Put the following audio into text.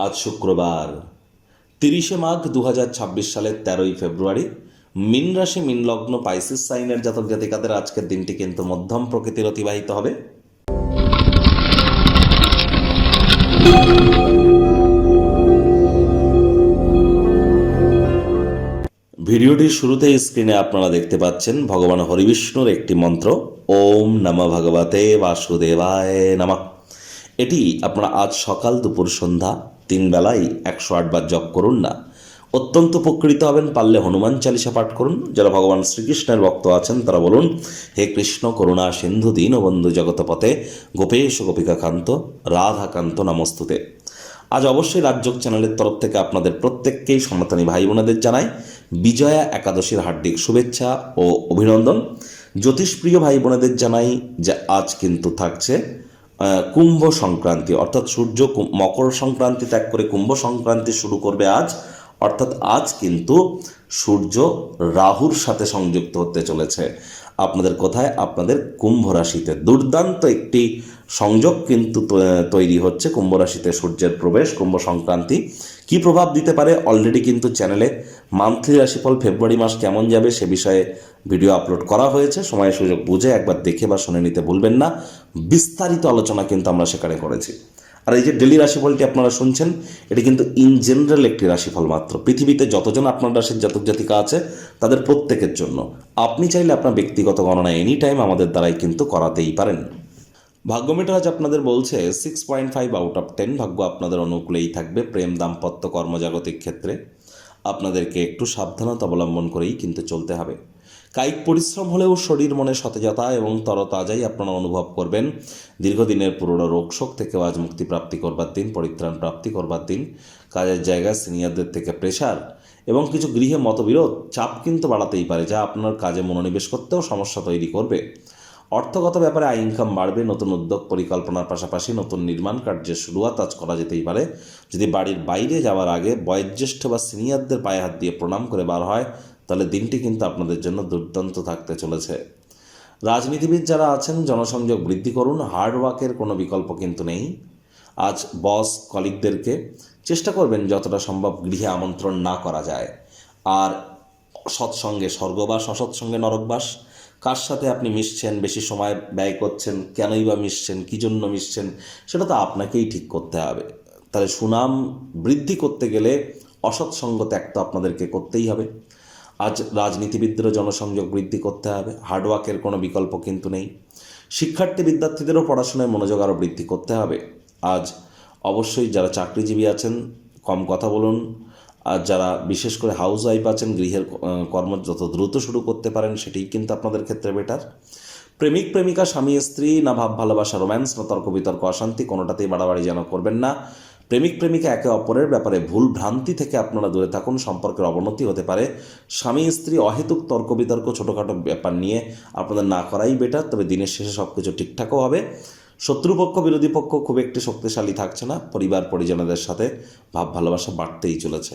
আজ শুক্রবার 30শে মাঘ 2026 সালের 13ই ফেব্রুয়ারি। মীন রাশি মীন লগ্ন পাইসিস সাইনের জাতক জাতিকাদের আজকের দিনটি কিন্তু মধ্যম প্রকৃতির অতিবাহিত হবে। ভিডিওটির শুরুতে স্ক্রিনে আপনারা দেখতে পাচ্ছেন ভগবান হরিবিষ্ণুর একটি মন্ত্র, ওম নমঃ ভগবতে বাসুদেবায় নমঃ। এটি আপনারা আজ সকাল দুপুর সন্ধ্যা 3 বেলায় 108 বার জপ করুন না, অত্যন্ত উপকৃত হবেন। পারলে হনুমান চালিসা পাঠ করুন। যারা ভগবান শ্রীকৃষ্ণের ভক্ত আছেন তারা বলুন, হে কৃষ্ণ করুণা সিন্ধু দীনবন্ধু জগৎপতে গোপেশ গোপিকা কান্ত রাধাকান্ত নমস্তুতে। আজ অবশ্যই রাজযোগ চ্যানেলের তরফ থেকে আপনাদের প্রত্যেককেই সনাতনী ভাই বোনেদের জানাই বিজয়া একাদশীর হার্দিক শুভেচ্ছা ও অভিনন্দন। জ্যোতিষপ্রিয় ভাই বোনেদের জানাই যে আজ কিন্তু থাকছে কুম্ভ সংক্রান্তি, অর্থাৎ সূর্য মকর সংক্রান্তি ত্যাগ করে কুম্ভ সংক্রান্তি শুরু করবে আজ। অর্থাৎ আজ কিন্তু সূর্য রাহুর সাথে সংযুক্ত হতে চলেছে আপনাদের কোথায়, আপনাদের কুম্ভ রাশিতে। দুর্দান্ত একটি সংযোগ কিন্তু তৈরি হচ্ছে কুম্ভ রাশিতে সূর্যের প্রবেশ। কুম্ভ সংক্রান্তি কি প্রভাব দিতে পারে অলরেডি কিন্তু চ্যানেলে মান্থলি রাশিফল ফেব্রুয়ারি মাস কেমন যাবে সে বিষয়ে ভিডিও আপলোড করা হয়েছে। সময় সুযোগ বুঝে একবার দেখে বা শুনে নিতে ভুলবেন না। বিস্তারিত আলোচনা কিন্তু আমরা সেখানে করেছি। আর এই যে ডেলি রাশিফলটি আপনারা শুনছেন, এটি কিন্তু ইন জেনারেল একটি রাশিফল মাত্র। পৃথিবীতে যতজন আপনার রাশির জাতক জাতিকা আছে তাদের প্রত্যেকের জন্য। আপনি চাইলে আপনার ব্যক্তিগত গণনা এনি টাইম আমাদের দ্বারাই কিন্তু করাতেই পারেন। ভাগ্যমিটার আজ আপনাদের বলছে 6.5 আউট অফ 10। ভাগ্য আপনাদের অনুকূলেই থাকবে। প্রেম, দাম্পত্য, কর্মজাগতিক ক্ষেত্রে আপনাদেরকে একটু সাবধানতা অবলম্বন করেই কিন্তু চলতে হবে। কায়িক পরিশ্রম হলেও শরীর মনে সতেজতা এবং তরতাজাই আপনারা অনুভব করবেন। দীর্ঘদিনের পুরনো রোগশোক থেকেও আজ মুক্তি প্রাপ্তি করবার দিন, পরিত্রাণ প্রাপ্তি করবার দিন। কাজের জায়গায় সিনিয়রদের থেকে প্রেশার এবং কিছু গৃহে মতবিরোধ চাপ কিন্তু বাড়াতেই পারে, যা আপনার কাজে মনোনিবেশ করতেও সমস্যা তৈরি করবে। অর্থগত ব্যাপারে আয় ইনকাম বাড়বে। নতুন উদ্যোগ পরিকল্পনার পাশাপাশি নতুন নির্মাণ কার্যের শুরুয়াত আজ করা যেতেই পারে। যদি বাড়ির বাইরে যাওয়ার আগে বয়োজ্যেষ্ঠ বা সিনিয়রদের পায়ে হাত দিয়ে প্রণাম করে বার হয় তাহলে দিনটি কিন্তু আপনাদের জন্য দুর্দান্ত থাকতে চলেছে। রাজনীতিবিদ যারা আছেন জনসংযোগ বৃদ্ধি করুন। হার্ডওয়ার্কের কোনো বিকল্প কিন্তু নেই। আজ বস কলিগদেরকে চেষ্টা করবেন যতটা সম্ভব গৃহে আমন্ত্রণ না করা যায়। আর সৎসঙ্গে স্বর্গবাস, অসৎসঙ্গে নরকবাস। কার সাথে আপনি মিশছেন, বেশি সময় ব্যয় করছেন, কেনই বা মিশছেন, কী জন্য মিশছেন, সেটা তো আপনাকেই ঠিক করতে হবে। তাহলে সুনাম বৃদ্ধি করতে গেলে অসৎসঙ্গ ত্যাগ তো আপনাদেরকে করতেই হবে। আজ রাজনীতিবিদদেরও জনসংযোগ বৃদ্ধি করতে হবে। হার্ডওয়ার্কের কোনো বিকল্প কিন্তু নেই। শিক্ষার্থী বিদ্যার্থীদেরও পড়াশোনায় মনোযোগ আরও বৃদ্ধি করতে হবে। আজ অবশ্যই যারা চাকরিজীবী আছেন কম কথা বলুন। আর যারা বিশেষ করে হাউস ওয়াইফ আছেন গৃহের কর্ম যত দ্রুত শুরু করতে পারেন সেটাই কিন্তু আপনাদের ক্ষেত্রে বেটার। প্রেমিক প্রেমিকা, স্বামী স্ত্রী, না ভাব ভালোবাসা রোম্যান্স, না তর্ক বিতর্ক অশান্তি, কোনোটাতেই বাড়াবাড়ি যেন করবেন না। প্রেমিক প্রেমিকা একে অপরের ব্যাপারে ভুল ভ্রান্তি থেকে আপনারা দূরে থাকুন। সম্পর্কের অবনতি হতে পারে। স্বামী স্ত্রী অহেতুক তর্ক বিতর্ক ছোটোখাটো ব্যাপার নিয়ে আপনাদের না করাই বেটার। তবে দিনের শেষে সব কিছু ঠিকঠাকও হবে। শত্রুপক্ষ বিরোধী পক্ষ খুব একটি শক্তিশালী থাকছে না। পরিবার পরিজনদের সাথে ভাব ভালোবাসা বাড়তেই চলেছে।